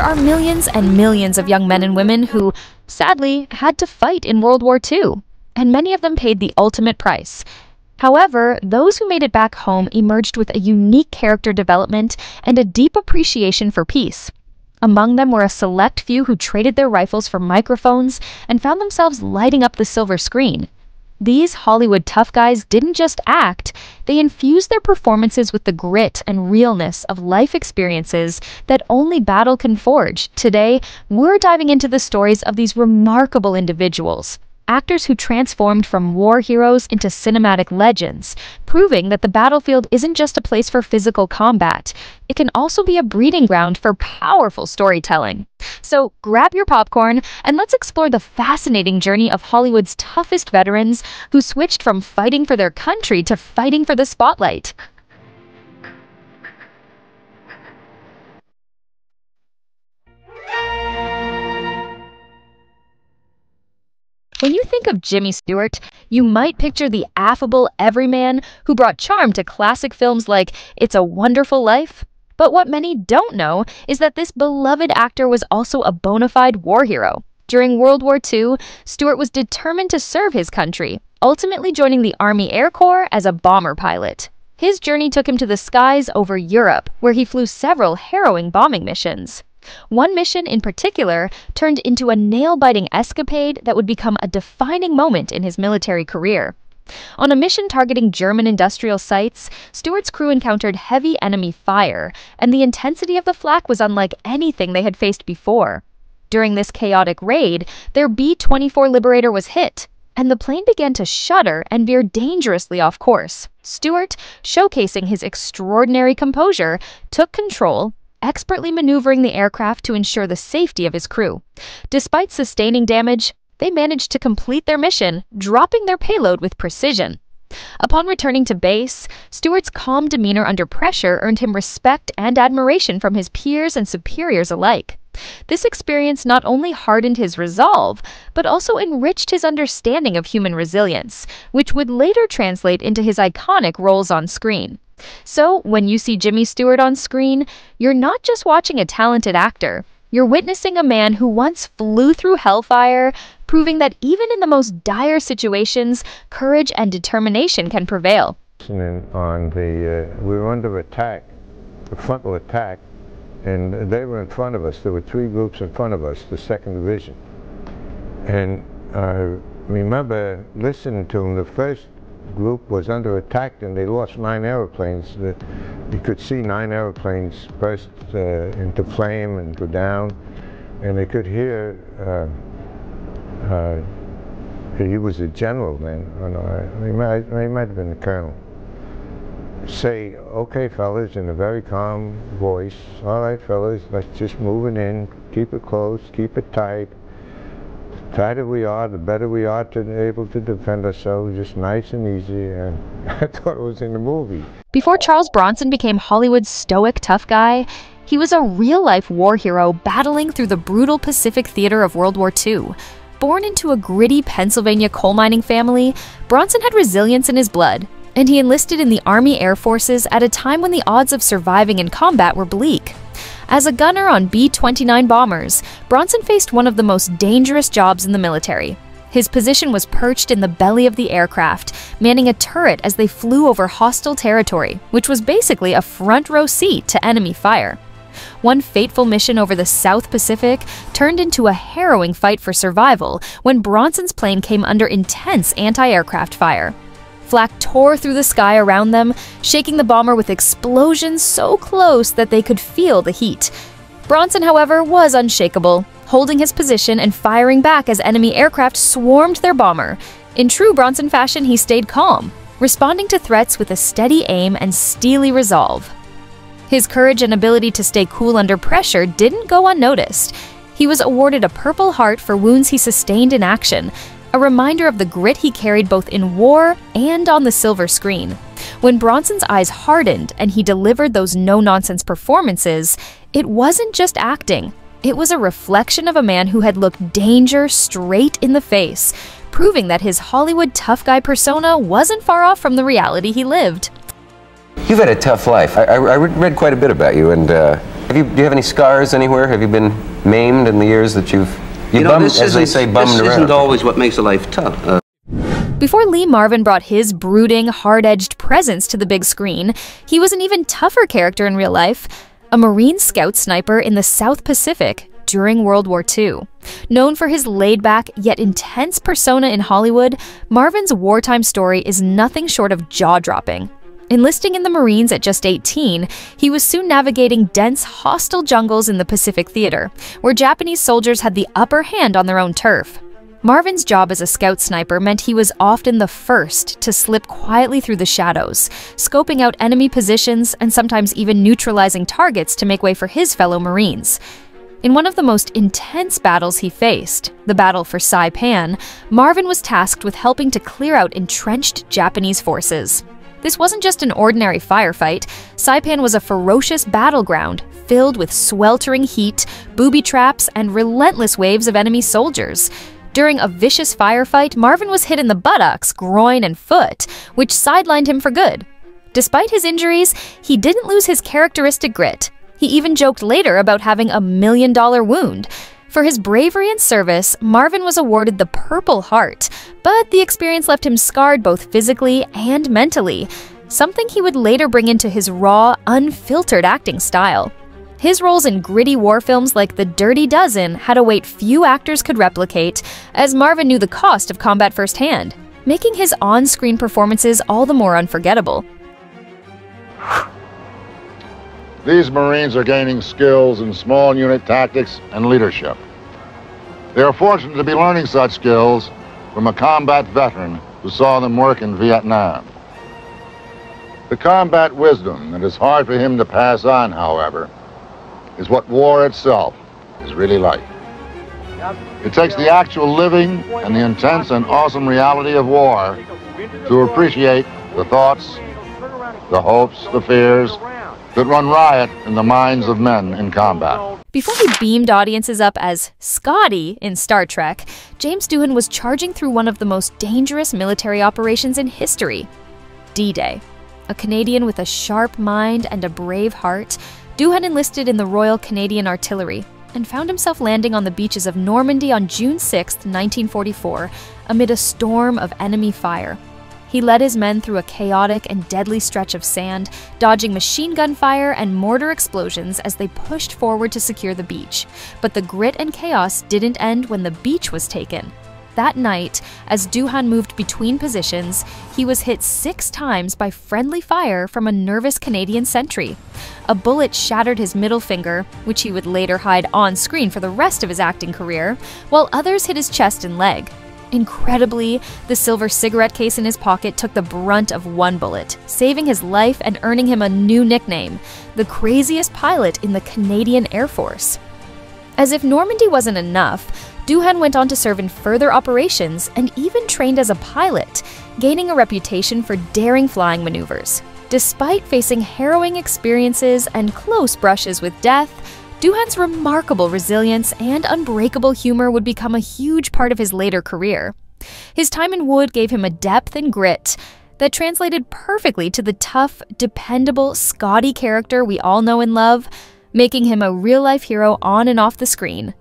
are millions and millions of young men and women who, sadly, had to fight in World War II, and many of them paid the ultimate price. However, those who made it back home emerged with a unique character development and a deep appreciation for peace. Among them were a select few who traded their rifles for microphones and found themselves lighting up the silver screen. These Hollywood tough guys didn't just act, they infused their performances with the grit and realness of life experiences that only battle can forge. Today, we're diving into the stories of these remarkable individuals, actors who transformed from war heroes into cinematic legends, proving that the battlefield isn't just a place for physical combat. It can also be a breeding ground for powerful storytelling. So grab your popcorn and let's explore the fascinating journey of Hollywood's toughest veterans who switched from fighting for their country to fighting for the spotlight. When you think of Jimmy Stewart, you might picture the affable everyman who brought charm to classic films like It's a Wonderful Life. But what many don't know is that this beloved actor was also a bona fide war hero. During World War II, Stewart was determined to serve his country, ultimately joining the Army Air Corps as a bomber pilot. His journey took him to the skies over Europe, where he flew several harrowing bombing missions. One mission in particular turned into a nail-biting escapade that would become a defining moment in his military career. On a mission targeting German industrial sites, Stewart's crew encountered heavy enemy fire, and the intensity of the flak was unlike anything they had faced before. During this chaotic raid, their B-24 Liberator was hit, and the plane began to shudder and veer dangerously off course. Stewart, showcasing his extraordinary composure, took control, expertly maneuvering the aircraft to ensure the safety of his crew. Despite sustaining damage, they managed to complete their mission, dropping their payload with precision. Upon returning to base, Stewart's calm demeanor under pressure earned him respect and admiration from his peers and superiors alike. This experience not only hardened his resolve, but also enriched his understanding of human resilience, which would later translate into his iconic roles on screen. So, when you see Jimmy Stewart on screen, you're not just watching a talented actor, you're witnessing a man who once flew through hellfire, proving that even in the most dire situations, courage and determination can prevail. We were under attack, a frontal attack, and they were in front of us. There were three groups in front of us, the 2nd Division. And I remember listening to them. The first group was under attack and they lost 9 airplanes. You could see 9 airplanes burst into flame and go down, and they could hear, he was a general then, he might have been a colonel, say, "Okay fellas," in a very calm voice, "All right fellas, let's just move it in, keep it close, keep it tight. The tighter we are, the better we are to be able to defend ourselves, just nice and easy." And I thought it was in the movie. Before Charles Bronson became Hollywood's stoic tough guy, he was a real-life war hero battling through the brutal Pacific theater of World War II. Born into a gritty Pennsylvania coal mining family, Bronson had resilience in his blood, and he enlisted in the Army Air Forces at a time when the odds of surviving in combat were bleak. As a gunner on B-29 bombers, Bronson faced one of the most dangerous jobs in the military. His position was perched in the belly of the aircraft, manning a turret as they flew over hostile territory, which was basically a front-row seat to enemy fire. One fateful mission over the South Pacific turned into a harrowing fight for survival when Bronson's plane came under intense anti-aircraft fire. Flak tore through the sky around them, shaking the bomber with explosions so close that they could feel the heat. Bronson, however, was unshakable, holding his position and firing back as enemy aircraft swarmed their bomber. In true Bronson fashion, he stayed calm, responding to threats with a steady aim and steely resolve. His courage and ability to stay cool under pressure didn't go unnoticed. He was awarded a Purple Heart for wounds he sustained in action, a reminder of the grit he carried both in war and on the silver screen. When Bronson's eyes hardened and he delivered those no-nonsense performances, it wasn't just acting. It was a reflection of a man who had looked danger straight in the face, proving that his Hollywood tough guy persona wasn't far off from the reality he lived. You've had a tough life. I read quite a bit about you, and Do you have any scars anywhere? Have you been maimed in the years that you've bummed, as they say, bummed around? This isn't always what makes a life tough. Before Lee Marvin brought his brooding, hard-edged presence to the big screen, he was an even tougher character in real life, a Marine Scout sniper in the South Pacific during World War II. Known for his laid-back yet intense persona in Hollywood, Marvin's wartime story is nothing short of jaw-dropping. Enlisting in the Marines at just 18, he was soon navigating dense, hostile jungles in the Pacific Theater, where Japanese soldiers had the upper hand on their own turf. Marvin's job as a scout sniper meant he was often the first to slip quietly through the shadows, scoping out enemy positions and sometimes even neutralizing targets to make way for his fellow Marines. In one of the most intense battles he faced, the battle for Saipan, Marvin was tasked with helping to clear out entrenched Japanese forces. This wasn't just an ordinary firefight. Saipan was a ferocious battleground filled with sweltering heat, booby traps, and relentless waves of enemy soldiers. During a vicious firefight, Marvin was hit in the buttocks, groin, and foot, which sidelined him for good. Despite his injuries, he didn't lose his characteristic grit. He even joked later about having a $1 million wound. For his bravery and service, Marvin was awarded the Purple Heart, but the experience left him scarred both physically and mentally, something he would later bring into his raw, unfiltered acting style. His roles in gritty war films like The Dirty Dozen had a weight few actors could replicate, as Marvin knew the cost of combat firsthand, making his on-screen performances all the more unforgettable. These Marines are gaining skills in small unit tactics and leadership. They are fortunate to be learning such skills from a combat veteran who saw them work in Vietnam. The combat wisdom that is hard for him to pass on, however, is what war itself is really like. It takes the actual living and the intense and awesome reality of war to appreciate the thoughts, the hopes, the fears that run riot in the minds of men in combat. Before he beamed audiences up as Scotty in Star Trek, James Doohan was charging through one of the most dangerous military operations in history, D-Day. A Canadian with a sharp mind and a brave heart, Doohan enlisted in the Royal Canadian Artillery and found himself landing on the beaches of Normandy on June 6, 1944, amid a storm of enemy fire. He led his men through a chaotic and deadly stretch of sand, dodging machine gun fire and mortar explosions as they pushed forward to secure the beach. But the grit and chaos didn't end when the beach was taken. That night, as Doohan moved between positions, he was hit 6 times by friendly fire from a nervous Canadian sentry. A bullet shattered his middle finger, which he would later hide on screen for the rest of his acting career, while others hit his chest and leg. Incredibly, the silver cigarette case in his pocket took the brunt of one bullet, saving his life and earning him a new nickname, the craziest pilot in the Canadian Air Force. As if Normandy wasn't enough, Doohan went on to serve in further operations and even trained as a pilot, gaining a reputation for daring flying maneuvers. Despite facing harrowing experiences and close brushes with death, Doohan's remarkable resilience and unbreakable humor would become a huge part of his later career. His time in Wood gave him a depth and grit that translated perfectly to the tough, dependable Scotty character we all know and love, making him a real-life hero on and off the screen.